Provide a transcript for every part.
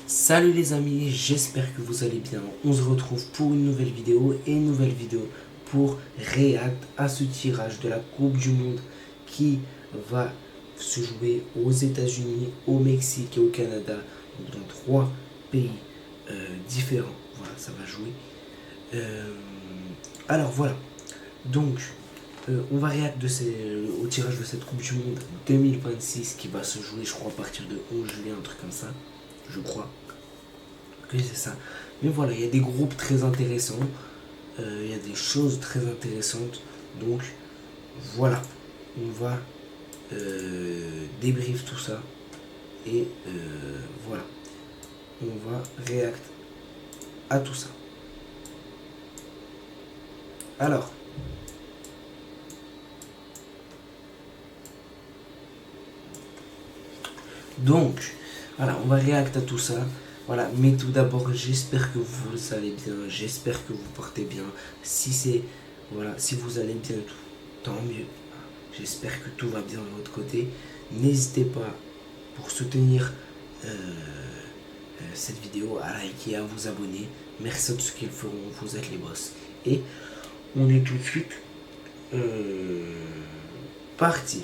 Salut les amis, j'espère que vous allez bien. On se retrouve pour une nouvelle vidéo pour réact à ce tirage de la Coupe du Monde qui va se jouer aux États-Unis, au Mexique et au Canada, dans trois pays différents. Voilà, ça va jouer. Euh, alors voilà, donc on va réact au tirage de cette Coupe du Monde 2026 qui va se jouer, je crois, à partir de 11 juillet, un truc comme ça, je crois que c'est ça. Mais voilà, il y a des groupes très intéressants, il y a des choses très intéressantes. Donc voilà, on va débrief tout ça et voilà, on va réact à tout ça. Alors, donc, voilà, on va réact à tout ça. Voilà, mais tout d'abord, j'espère que vous allez bien, j'espère que vous portez bien. Si c'est, voilà, si vous allez bien, tant mieux. J'espère que tout va bien de votre côté. N'hésitez pas, pour soutenir cette vidéo, à liker, à vous abonner. Merci à tous ceux qui le feront, vous êtes les boss. Et on est tout de suite parti.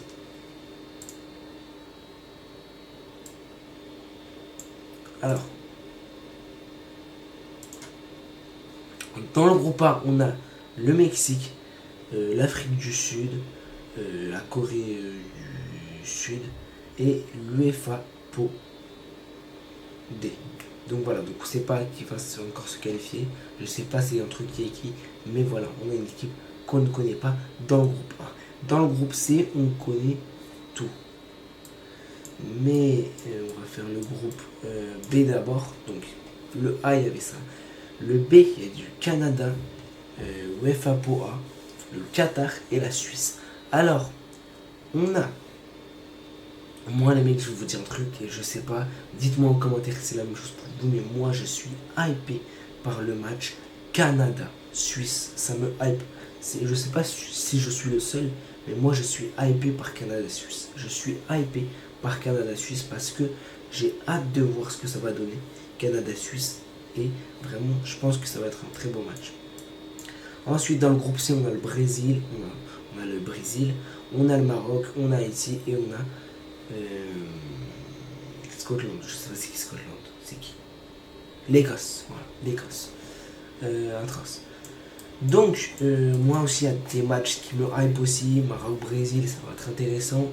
Alors, dans le groupe A, on a le Mexique, l'Afrique du Sud, la Corée du Sud et l'UEFA pour D. Donc voilà, donc on ne sait pas qui va encore se qualifier. Je ne sais pas c'est un truc qui est qui, mais voilà, on a une équipe qu'on ne connaît pas dans le groupe A. Dans le groupe C, on connaît tout. Mais on va faire le groupe B d'abord. Donc le A, il y avait ça. Le B, il y a du Canada, UEFA pour A, le Qatar et la Suisse. Alors, on a... Moi les mecs, je vais vous dire un truc et je sais pas, dites-moi en commentaire si c'est la même chose pour vous, mais moi je suis hypé par le match Canada-Suisse. Ça me hype. Je sais pas si je suis le seul, mais moi je suis hypé par Canada-Suisse. Je suis hypé par Canada-Suisse parce que j'ai hâte de voir ce que ça va donner. Canada-Suisse. Et vraiment, je pense que ça va être un très bon match. Ensuite, dans le groupe C, on a le Brésil, on a le Brésil, on a le Maroc, on a Haïti et on a Scotland. Je sais pas c'est qui Scotland, c'est qui? L'Écosse, voilà, l'Écosse. Atroce. Donc, moi aussi, il y a des matchs qui me hype aussi. Maroc-Brésil, ça va être intéressant.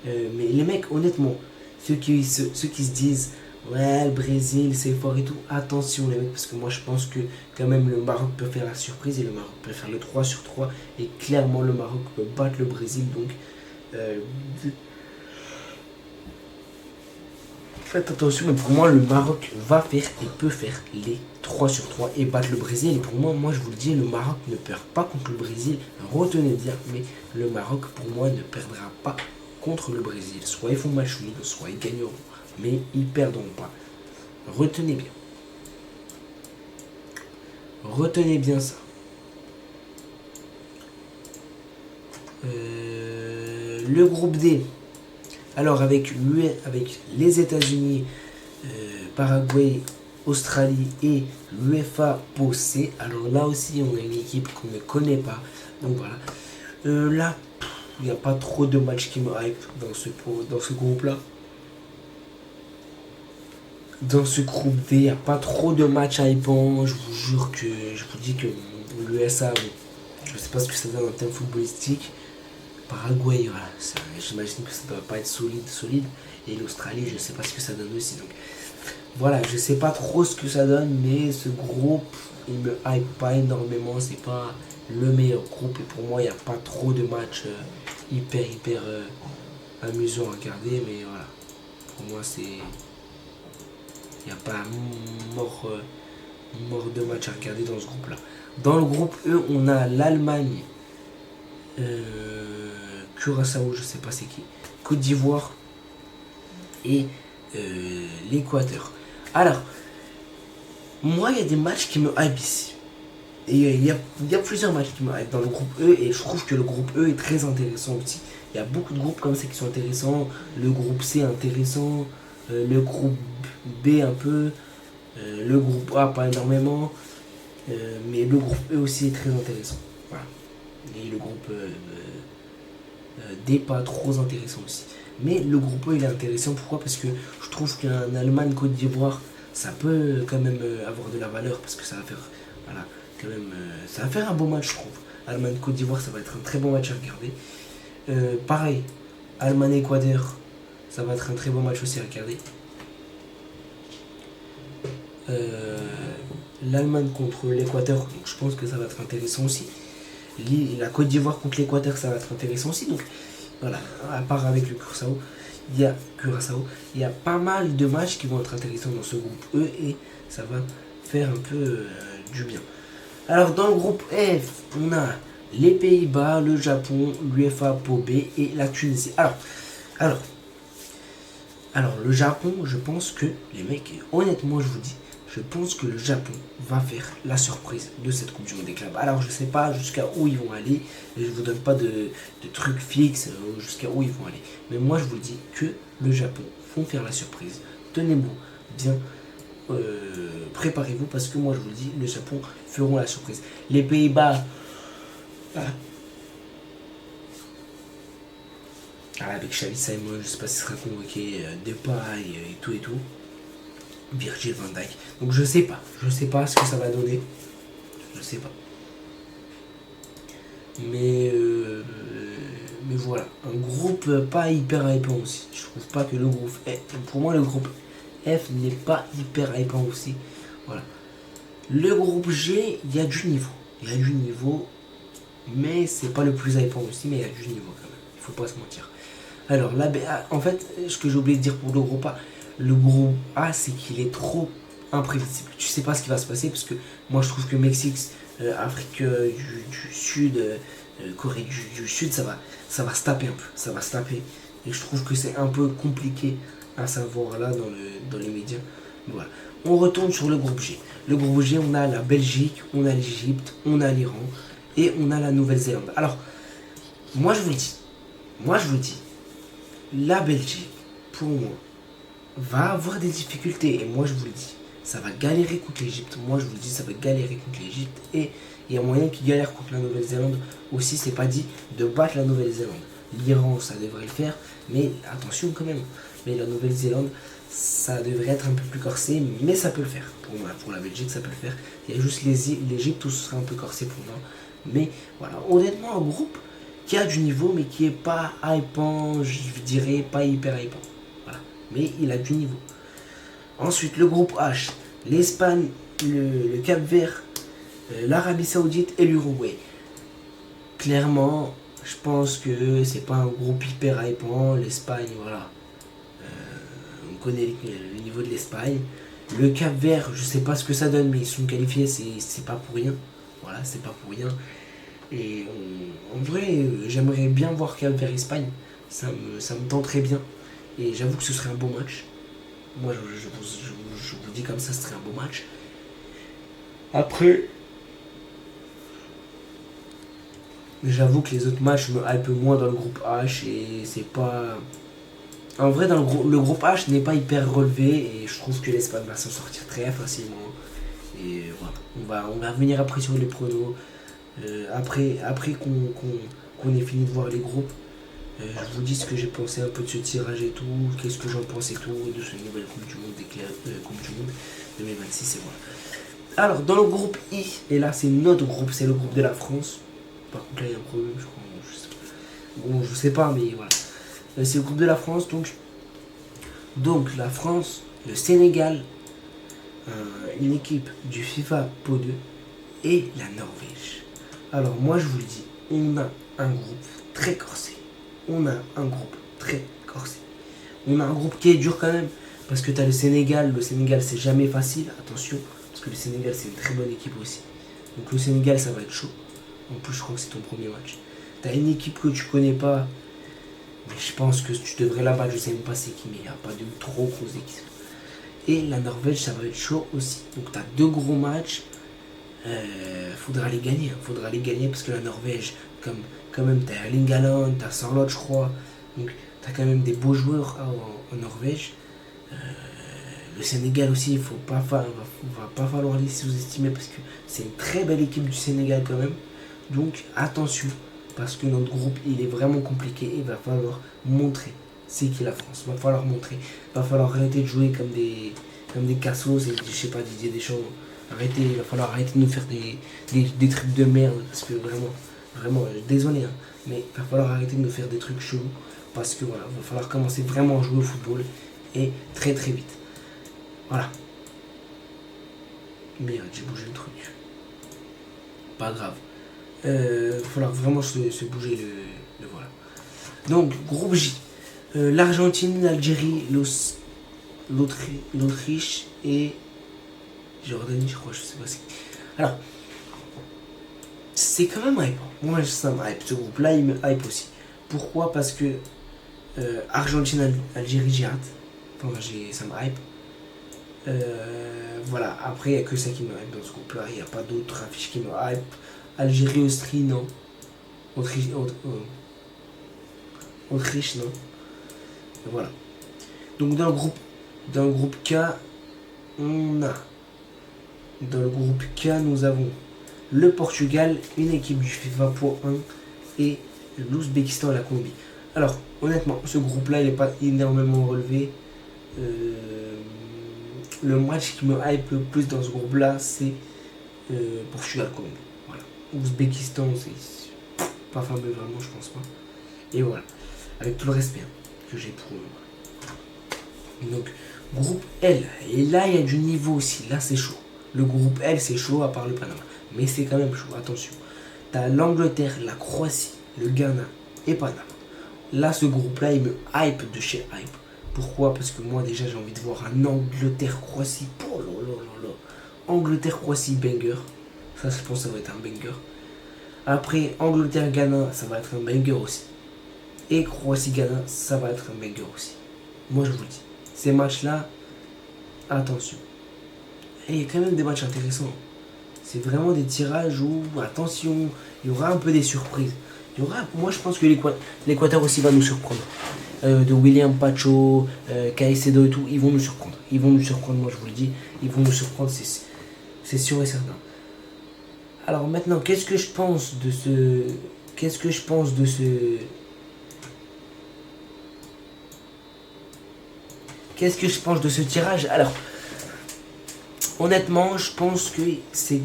Mais les mecs, honnêtement, ceux qui se disent ouais, le Brésil c'est fort et tout, attention les mecs, parce que moi je pense que quand même le Maroc peut faire la surprise et le Maroc peut faire le 3/3 et clairement le Maroc peut battre le Brésil. Donc faites attention, mais pour moi le Maroc va faire et peut faire les 3/3 et battre le Brésil. Et pour moi je vous le dis, le Maroc ne perd pas contre le Brésil, retenez bien, mais le Maroc pour moi ne perdra pas contre le Brésil. Soit ils font match nul, soit ils gagneront, mais ils ne perdront pas. Retenez bien. Retenez bien ça. Le groupe D. Alors avec les États-Unis, Paraguay, Australie et l'UEFA pour C. Alors là aussi on a une équipe qu'on ne connaît pas. Donc voilà. Là, il n'y a pas trop de matchs qui me hype dans ce groupe-là. Dans ce groupe D, il n'y a pas trop de matchs hypants. Je vous jure que je vous dis que l'USA, je ne sais pas ce que ça donne en termes footballistiques. Paraguay, voilà, j'imagine que ça ne doit pas être solide. Et l'Australie, je ne sais pas ce que ça donne aussi. Donc voilà, je ne sais pas trop ce que ça donne, mais ce groupe, il me hype pas énormément. C'est pas le meilleur groupe. Et pour moi, il n'y a pas trop de matchs hyper amusants à regarder. Mais voilà, pour moi, c'est... Il n'y a pas mort de match à regarder dans ce groupe-là. Dans le groupe E, on a l'Allemagne, Curaçao, je sais pas c'est qui, Côte d'Ivoire et l'Équateur. Alors, moi, il y a des matchs qui me hype ici. Et il y a plusieurs matchs qui me hype dans le groupe E et je trouve que le groupe E est très intéressant aussi. Il y a beaucoup de groupes comme ça qui sont intéressants. Le groupe C est intéressant. le groupe B un peu, le groupe A pas énormément, mais le groupe E aussi est très intéressant. Voilà. Et le groupe D pas trop intéressant aussi. Mais le groupe E il est intéressant, pourquoi? Parce que je trouve qu'un Allemagne-Côte d'Ivoire, ça peut quand même avoir de la valeur, parce que ça va faire, voilà, quand même, ça va faire un beau match, je trouve. Allemagne-Côte d'Ivoire, ça va être un très bon match à regarder. Pareil, Allemagne-Équateur, ça va être un très bon match aussi à regarder. L'Allemagne contre l'Équateur, donc je pense que ça va être intéressant aussi. La Côte d'Ivoire contre l'Équateur, ça va être intéressant aussi. Donc voilà, à part avec le Curaçao, il y a pas mal de matchs qui vont être intéressants dans ce groupe E et ça va faire un peu du bien. Alors dans le groupe F, on a les Pays-Bas, le Japon, l'UEFA Po B et la Tunisie. Alors le Japon, je pense que les mecs, honnêtement je vous dis, je pense que le Japon va faire la surprise de cette Coupe du Monde des clubs. Alors je sais pas jusqu'à où ils vont aller, et je vous donne pas de trucs fixes jusqu'à où ils vont aller. Mais moi je vous dis que le Japon vont faire la surprise. Tenez-vous bien, préparez-vous parce que moi je vous le dis, le Japon feront la surprise. Les Pays-Bas, avec Xavi Simons, je sais pas s'il sera convoqué, Depay et tout et tout. Virgil van Dijk. Donc je sais pas ce que ça va donner. Je sais pas. Mais voilà, un groupe pas hyper hypant aussi. Je trouve pas que le groupe F, pour moi le groupe F n'est pas hyper hypant aussi. Voilà. Le groupe G, il y a du niveau. Mais c'est pas le plus hypant aussi, mais il y a du niveau quand même. Il faut pas se mentir. Alors là, en fait, ce que j'ai oublié de dire pour le groupe A, c'est qu'il est trop imprévisible. Tu sais pas ce qui va se passer parce que moi je trouve que Mexique, Afrique du Sud, Corée du Sud, ça va se taper un peu. Ça va se taper. Et je trouve que c'est un peu compliqué à savoir là dans les médias. Voilà. On retourne sur le groupe G. Le groupe G, on a la Belgique, on a l'Égypte, on a l'Iran et on a la Nouvelle-Zélande. Alors, moi je vous le dis, la Belgique, pour moi, va avoir des difficultés. Et moi je vous le dis, ça va galérer contre l'Égypte. Moi je vous le dis, ça va galérer contre l'Égypte. Et il y a moyen qu'il galère contre la Nouvelle-Zélande aussi. C'est pas dit de battre la Nouvelle-Zélande. L'Iran, ça devrait le faire. Mais attention quand même. Mais la Nouvelle-Zélande, ça devrait être un peu plus corsé. Mais ça peut le faire. Pour la Belgique, ça peut le faire. Il y a juste l'Égypte où ce sera un peu corsé pour moi. Mais voilà, honnêtement, un groupe qui a du niveau, mais qui est pas hypant, je dirais pas hyper hypant. Voilà. Mais il a du niveau. Ensuite, le groupe H, l'Espagne, le Cap-Vert, l'Arabie Saoudite et l'Uruguay. Clairement, je pense que c'est pas un groupe hyper hypant. L'Espagne, voilà. On connaît le niveau de l'Espagne. Le Cap-Vert, je sais pas ce que ça donne, mais ils sont qualifiés, c'est pas pour rien. Voilà, c'est pas pour rien. Et en vrai, j'aimerais bien voir Cap-Vert-Espagne. Ça me tenterait bien. Et j'avoue que ce serait un beau match. Moi, je vous dis comme ça, ce serait un beau match. Après, j'avoue que les autres matchs me hype moins dans le groupe H. Et c'est pas... En vrai, le groupe H n'est pas hyper relevé. Et je trouve que l'Espagne va s'en sortir très facilement. Et voilà, on va revenir après sur les pronos. Après qu'on ait fini de voir les groupes, je vous dis ce que j'ai pensé un peu de ce tirage et tout, qu'est-ce que j'en pense et tout, de cette nouvelle Coupe du Monde, Coupe du Monde 2026 et voilà. Alors dans le groupe I, et là c'est notre groupe, c'est le groupe de la France. Par contre là il y a un problème, je crois. Bon, je sais pas, mais voilà. C'est le groupe de la France, donc la France, le Sénégal, une équipe du FIFA Po 2 et la Norvège. Alors moi je vous le dis, on a un groupe très corsé. On a un groupe qui est dur quand même, parce que tu as le Sénégal c'est jamais facile, attention, parce que le Sénégal c'est une très bonne équipe aussi. Donc le Sénégal ça va être chaud. En plus je crois que c'est ton premier match. Tu as une équipe que tu connais pas, mais je pense que tu devrais la battre, je sais même pas c'est qui, mais il n'y a pas de trop grosses équipes. Et la Norvège ça va être chaud aussi. Donc tu as deux gros matchs. Faudra les gagner parce que la Norvège, quand même t'as Erling Haaland, t'as Sørloth je crois, donc t'as quand même des beaux joueurs en Norvège. Le Sénégal aussi, va pas falloir les sous-estimer parce que c'est une très belle équipe du Sénégal quand même. Donc attention, parce que notre groupe il est vraiment compliqué et il va falloir montrer c'est qui la France. Il va falloir montrer. Il va falloir arrêter de jouer comme des cassos et je sais pas, Didier Deschamps. Il va falloir arrêter de nous faire des trucs de merde parce que vraiment, désolé, hein, mais il va falloir arrêter de nous faire des trucs chelous parce que voilà, il va falloir commencer vraiment à jouer au football et très très vite. Voilà. Merde, j'ai bougé le truc. Pas grave. Il va falloir vraiment se bouger le voilà. Donc, groupe J. L'Argentine, l'Algérie, l'Autriche et Jordanie, je crois, je sais pas si. Alors, c'est quand même hype. Moi, ça me hype. Ce groupe-là, il me hype aussi. Pourquoi? Parce que Argentine, Algérie, j'ai hâte. Enfin, ça me hype. Voilà, après, il n'y a que ça qui me hype dans ce groupe-là. Il n'y a pas d'autres affiches qui me hype. Algérie, Austrie, non. Autriche, non. Et voilà. Donc, dans le groupe K, on a. Dans le groupe K, nous avons le Portugal, une équipe du FIFA pour 1 et l'Ouzbékistan et la Colombie. Alors, honnêtement, ce groupe-là, il n'est pas énormément relevé. Le match qui me hype le plus dans ce groupe-là, c'est Portugal-Colombie. Voilà. Ouzbékistan, c'est pas fameux vraiment, je pense pas. Et voilà. Avec tout le respect que j'ai pour eux. Donc, groupe L. Et là, il y a du niveau aussi. Là, c'est chaud. Le groupe L, c'est chaud à part le Panama. Mais c'est quand même chaud, attention. T'as l'Angleterre, la Croatie, le Ghana et Panama. Là, ce groupe-là, il me hype de chez hype. Pourquoi? Parce que moi, déjà, j'ai envie de voir un Angleterre-Croatie. Oh là là là là. Angleterre-Croatie, banger. Ça, je pense que ça va être un banger. Après, Angleterre-Ghana, ça va être un banger aussi. Et Croatie-Ghana, ça va être un banger aussi. Moi, je vous le dis. Ces matchs-là, attention. Et il y a quand même des matchs intéressants. C'est vraiment des tirages où, attention, il y aura un peu des surprises. Moi, je pense que l'Équateur aussi va nous surprendre. De William Pacho, Caicedo et tout, ils vont nous surprendre. Ils vont nous surprendre, moi je vous le dis. Ils vont nous surprendre, c'est sûr et certain. Alors maintenant, qu'est-ce que je pense de ce tirage? Alors, honnêtement, je pense qu'il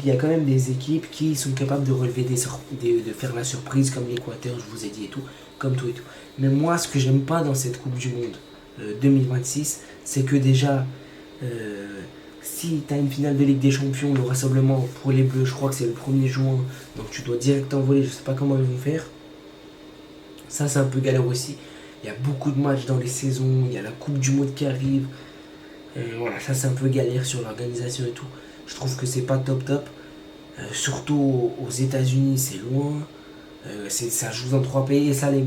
y a quand même des équipes qui sont capables de relever de faire la surprise, comme l'Équateur, je vous ai dit et tout, comme tout et tout. Mais moi, ce que j'aime pas dans cette Coupe du Monde 2026, c'est que déjà, si tu as une finale de Ligue des Champions, le rassemblement pour les Bleus, je crois que c'est le 1er juin, donc tu dois direct t'envoler, je sais pas comment ils vont faire. Ça, c'est un peu galère aussi. Il y a beaucoup de matchs dans les saisons, il y a la Coupe du Monde qui arrive. Voilà, ça c'est un peu galère sur l'organisation et tout. Je trouve que c'est pas top. Surtout aux États-Unis, c'est loin. Ça joue dans 3 pays et ça les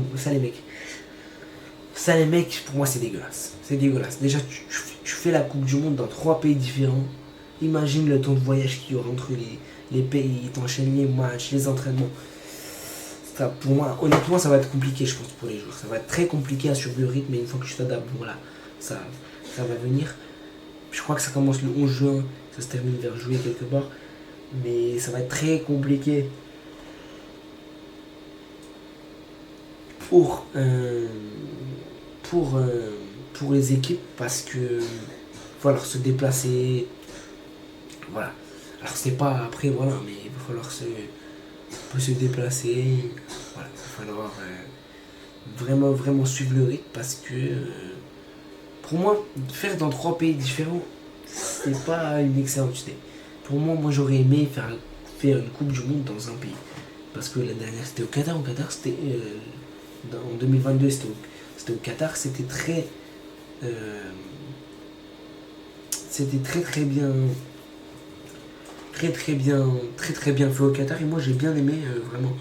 mecs, pour moi c'est dégueulasse. C'est dégueulasse. Déjà, tu fais la Coupe du Monde dans 3 pays différents. Imagine le temps de voyage qu'il y aura entre les pays, t'enchaînes les matchs, les entraînements. Ça, pour moi, honnêtement, ça va être compliqué, je pense, pour les joueurs. Ça va être très compliqué à suivre le rythme, mais une fois que tu t'adaptes, voilà, ça va venir. Je crois que ça commence le 11 juin, ça se termine vers juillet quelque part. Mais ça va être très compliqué pour les équipes parce que il va falloir se déplacer. Voilà. Alors c'est pas après, voilà, mais il va falloir se déplacer. Voilà. Il va falloir vraiment suivre le rythme parce que pour moi, faire dans 3 pays différents, c'est pas une excellente idée. Pour moi j'aurais aimé faire une Coupe du Monde dans un pays. Parce que la dernière c'était au Qatar. Au Qatar c'était. En 2022 c'était au Qatar. C'était très. C'était très bien. Très bien fait au Qatar. Et moi j'ai bien aimé vraiment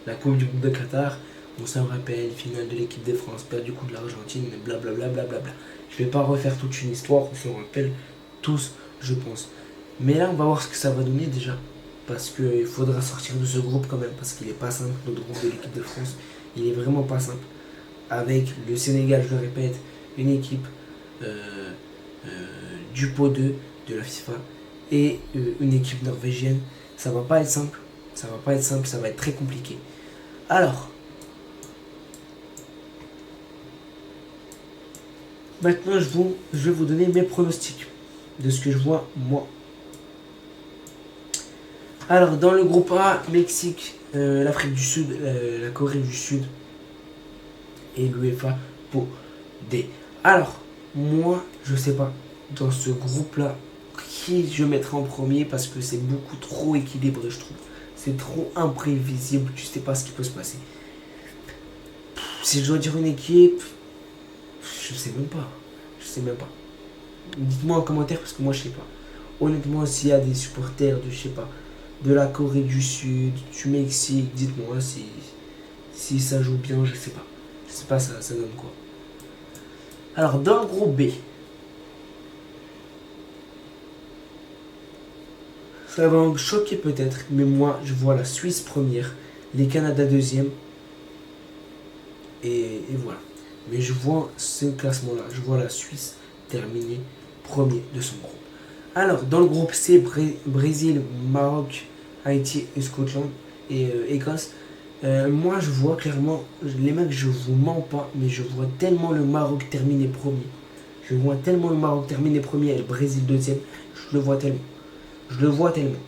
la Coupe du Monde de Qatar. On s'en rappelle, finale de l'équipe de France, perdu contre l'Argentine, blablabla. Je vais pas refaire toute une histoire, on s'en rappelle tous, je pense. Mais là, on va voir ce que ça va donner déjà. Parce qu'il faudra sortir de ce groupe quand même, parce qu'il est pas simple, notre groupe de l'équipe de France. Il est vraiment pas simple. Avec le Sénégal, je le répète, une équipe du pot 2 de la FIFA et une équipe norvégienne. Ça va pas être simple. Ça va pas être simple, ça va être très compliqué. Alors, maintenant je vais vous donner mes pronostics de ce que je vois moi. Alors, dans le groupe A, Mexique, l'Afrique du Sud, la Corée du Sud et l'UEFA pour D. Alors, moi, je sais pas, dans ce groupe-là, qui je mettrai en premier parce que c'est beaucoup trop équilibré, je trouve. C'est trop imprévisible, tu sais pas ce qui peut se passer. Si je dois dire une équipe, je sais même pas. Je sais même pas. Dites-moi en commentaire parce que moi je sais pas. Honnêtement, s'il y a des supporters de, je sais pas, de la Corée du Sud, du Mexique, dites-moi si ça joue bien, je sais pas. Je sais pas ça donne quoi. Alors dans le groupe B, ça va me choquer peut-être, mais moi je vois la Suisse première, les Canada deuxième, et voilà. Mais je vois ce classement-là, je vois la Suisse terminer premier de son groupe. Alors, dans le groupe C, Brésil, Maroc, Haïti et Scotland et Écosse, moi je vois clairement, les mecs, je vous mens pas, mais je vois tellement le Maroc terminer premier. Je vois tellement le Maroc terminer premier et le Brésil deuxième, je le vois tellement. Je le vois tellement.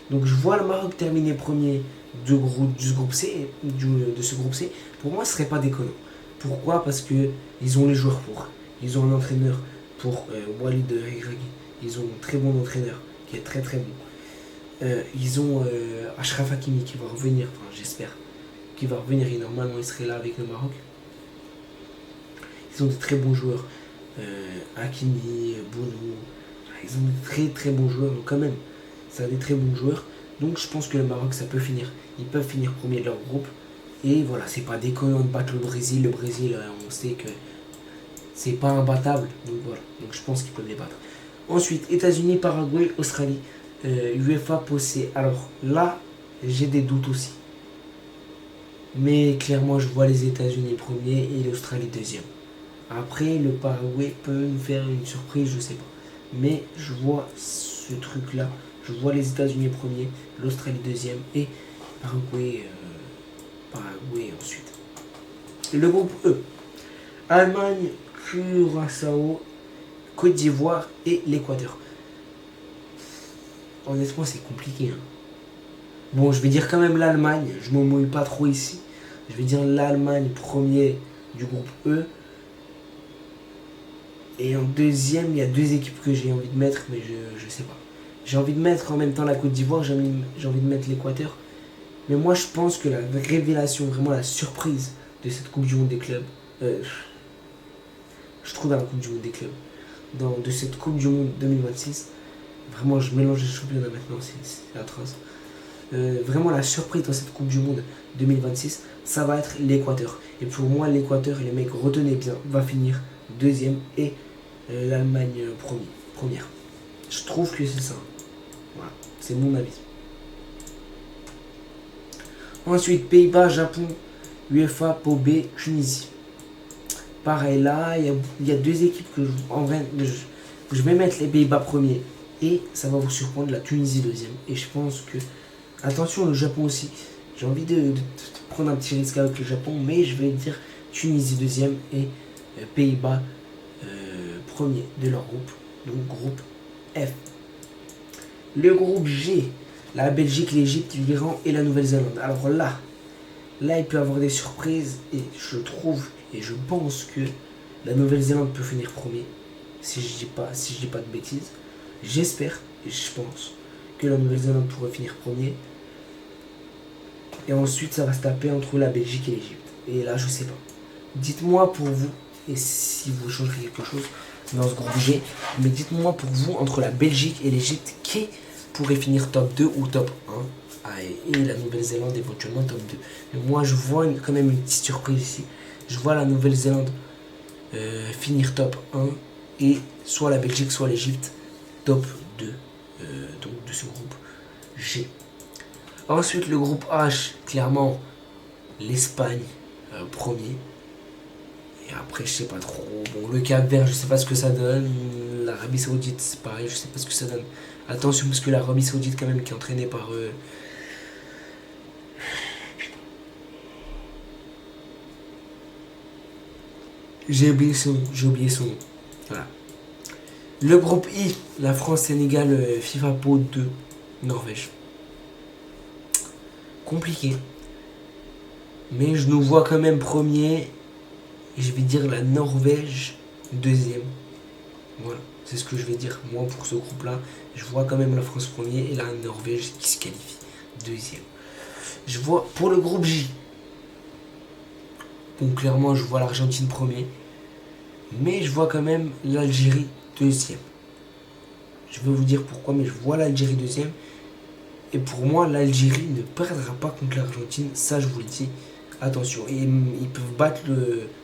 Donc je vois le Maroc terminer premier de ce groupe C, de ce groupe C. Pour moi, ce serait pas déconnant. Pourquoi? Parce que ils ont les joueurs pour. Ils ont un entraîneur pour Walid Regragui. Ils ont un très bon entraîneur qui est très très bon. Ils ont Achraf Hakimi qui va revenir, enfin j'espère qu'il va revenir et normalement il serait là avec le Maroc. Ils ont de très bons joueurs. Hakimi, Bounou, ils ont de très très bons joueurs, donc quand même, ça a des très bons joueurs. Donc je pense que le Maroc, ça peut finir. Ils peuvent finir premier de leur groupe. Et voilà, c'est pas déconnant de battre le Brésil. Le Brésil, on sait que c'est pas imbattable. Donc voilà, donc je pense qu'ils peuvent les battre. Ensuite, États-Unis, Paraguay, Australie, UEFA, Possé. Alors là, j'ai des doutes aussi. Mais clairement, je vois les États-Unis premier et l'Australie deuxième. Après, le Paraguay peut nous faire une surprise, je sais pas. Mais je vois ce truc-là. Je vois les États-Unis premier, l'Australie deuxième et Paraguay, Paraguay ensuite. Le groupe E. Allemagne, Curaçao, Côte d'Ivoire et l'Équateur. Honnêtement, c'est compliqué. Hein. Bon, je vais dire quand même l'Allemagne. Je me mouille pas trop ici. Je vais dire l'Allemagne premier du groupe E. Et en deuxième, il y a deux équipes que j'ai envie de mettre, mais je sais pas. J'ai envie de mettre en même temps la Côte d'Ivoire, j'ai envie de mettre l'Équateur. Mais moi, je pense que la révélation, vraiment la surprise de cette Coupe du Monde des clubs, je trouve dans la Coupe du Monde des clubs, de cette Coupe du Monde 2026, vraiment, je mélange les championnats maintenant, c'est atroce. Vraiment, la surprise dans cette Coupe du Monde 2026, ça va être l'Équateur. Et pour moi, l'Équateur, les mecs, retenez bien, va finir deuxième et l'Allemagne première. Je trouve que c'est ça. Voilà, c'est mon avis. Ensuite, Pays-Bas, Japon, UEFA, Pau B, Tunisie. Pareil, là, il y a deux équipes que je vais mettre les Pays-Bas premiers. Et ça va vous surprendre, la Tunisie deuxième. Et je pense que... Attention, le Japon aussi. J'ai envie de prendre un petit risque avec le Japon. Mais je vais dire Tunisie deuxième et Pays-Bas premier de leur groupe. Donc groupe F. Le groupe G, la Belgique, l'Égypte, l'Iran et la Nouvelle-Zélande. Alors là, il peut y avoir des surprises et je trouve et je pense que la Nouvelle-Zélande peut finir premier. Si je dis pas de bêtises. J'espère et je pense que la Nouvelle-Zélande pourrait finir premier. Et ensuite, ça va se taper entre la Belgique et l'Égypte. Et là, je sais pas. Dites-moi pour vous, et si vous changerez quelque chose dans ce groupe G, mais dites-moi pour vous, entre la Belgique et l'Égypte, qui pourrait finir top 2 ou top 1 et la Nouvelle-Zélande éventuellement top 2. Mais moi, je vois quand même une petite surprise ici. Je vois la Nouvelle-Zélande finir top 1 et soit la Belgique, soit l'Égypte top 2 donc de ce groupe G. Ensuite, le groupe H, clairement, l'Espagne premier. Et après, je sais pas trop. Bon, le Cap-Vert, je sais pas ce que ça donne. L'Arabie Saoudite, c'est pareil, je sais pas ce que ça donne. Attention, parce que l'Arabie Saoudite, quand même, qui est entraînée par. J'ai oublié son nom. Voilà. Le groupe I, la France, Sénégal, FIFA Po 2, Norvège. Compliqué. Mais je nous vois quand même premier. Et je vais dire la Norvège deuxième. Voilà, c'est ce que je vais dire. Moi, pour ce groupe-là, je vois quand même la France premier et la Norvège qui se qualifie deuxième. Je vois pour le groupe J. Bon, clairement, je vois l'Argentine premier. Mais je vois quand même l'Algérie deuxième. Je vais vous dire pourquoi, mais je vois l'Algérie deuxième. Et pour moi, l'Algérie ne perdra pas contre l'Argentine. Ça, je vous le dis. Attention. Et ils peuvent battre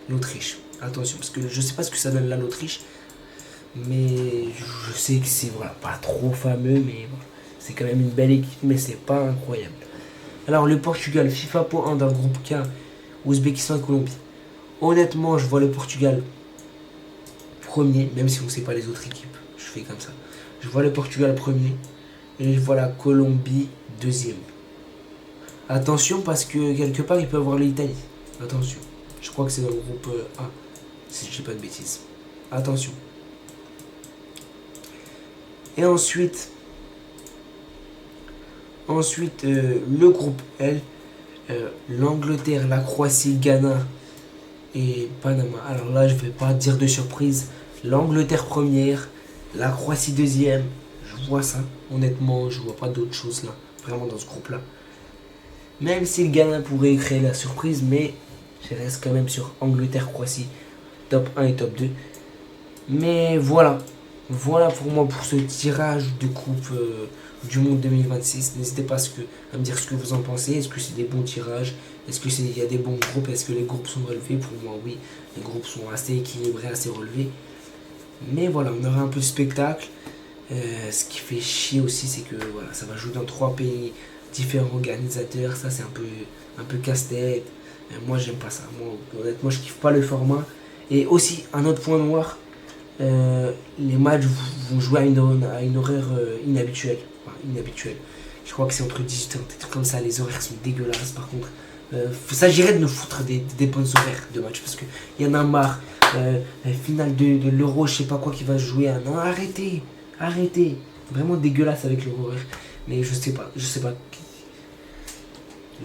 l'Autriche. Attention, parce que je sais pas ce que ça donne là, l'Autriche. Mais je sais que c'est voilà, pas trop fameux, mais voilà. C'est quand même une belle équipe, mais c'est pas incroyable. Alors, le Portugal, FIFA Po 1 dans le groupe K, Ouzbékistan et Colombie. Honnêtement, je vois le Portugal premier, même si on ne sait pas les autres équipes. Je fais comme ça. Je vois le Portugal premier et je vois la Colombie deuxième. Attention, parce que quelque part, il peut y avoir l'Italie. Attention. Je crois que c'est dans le groupe A, si je dis pas de bêtises. Attention. Et ensuite, le groupe L, l'Angleterre, la Croatie, Ghana et Panama. Alors là, je vais pas dire de surprise. L'Angleterre première, la Croatie deuxième. Je vois ça. Honnêtement, je vois pas d'autre chose là, vraiment dans ce groupe-là. Même si le Ghana pourrait créer la surprise, mais je reste quand même sur Angleterre-Croatie, top 1 et top 2. Mais voilà. Voilà pour moi pour ce tirage de coupe du monde 2026. N'hésitez pas à me dire ce que vous en pensez. Est-ce que c'est des bons tirages? Est-ce qu'il y a des bons groupes? Est-ce que les groupes sont relevés? Pour moi, oui. Les groupes sont assez équilibrés, assez relevés. Mais voilà, on aura un peu de spectacle. Ce qui fait chier aussi, c'est que voilà, ça va jouer dans 3 pays différents organisateurs. Ça, c'est un peu casse-tête. Moi, j'aime pas ça. Moi, honnêtement, je kiffe pas le format. Et aussi, un autre point noir. Les matchs vont jouer à une horaire inhabituelle. Enfin, inhabituelle. Je crois que c'est entre 18h, des trucs comme ça. Les horaires sont dégueulasses par contre. S'agirait de nous foutre des bonnes horaires de match parce qu'il y en a marre. Finale de l'Euro, je sais pas quoi qui va se jouer. Non, arrêtez. Vraiment dégueulasse avec leur horaire. Mais je sais pas.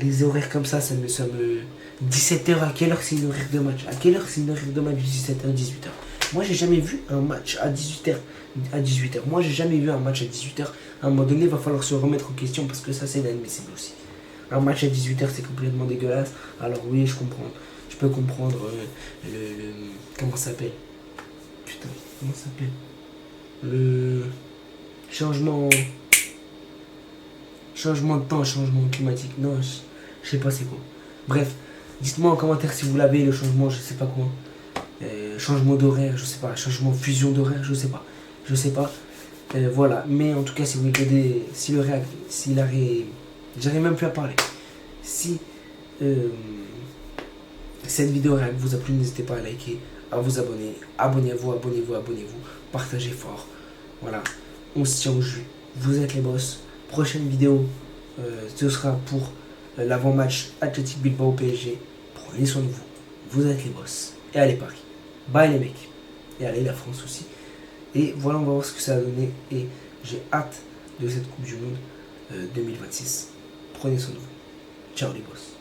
Les horaires comme ça me. 17h, à quelle heure c'est une horaire de match? À quelle heure c'est une horaire de match? 17h, 18h. Moi, j'ai jamais vu un match à 18h. Moi, j'ai jamais vu un match à 18h. À un moment donné, il va falloir se remettre en question parce que ça, c'est inadmissible aussi. Un match à 18h, c'est complètement dégueulasse. Alors oui, je comprends. Je peux comprendre comment ça s'appelle? Putain, comment ça s'appelle? Le changement de temps, changement climatique. Non, je sais pas c'est quoi. Bref, dites-moi en commentaire si vous l'avez, le changement, je sais pas quoi. Changement d'horaire, je sais pas, changement fusion d'horaire, je sais pas. Voilà, mais en tout cas, si vous regardez, j'arrive même plus à parler. Si cette vidéo vous a plu, n'hésitez pas à liker, à vous abonner. Abonnez-vous, partagez fort. Voilà, on se tient au jus. Vous êtes les boss. Prochaine vidéo, ce sera pour l'avant-match Athletic Bilbao PSG. Prenez soin de vous. Vous êtes les boss. Et allez Paris. Bye les mecs. Et allez la France aussi. Et voilà, on va voir ce que ça a donné. Et j'ai hâte de cette Coupe du Monde 2026. Prenez soin de vous. Ciao les boss.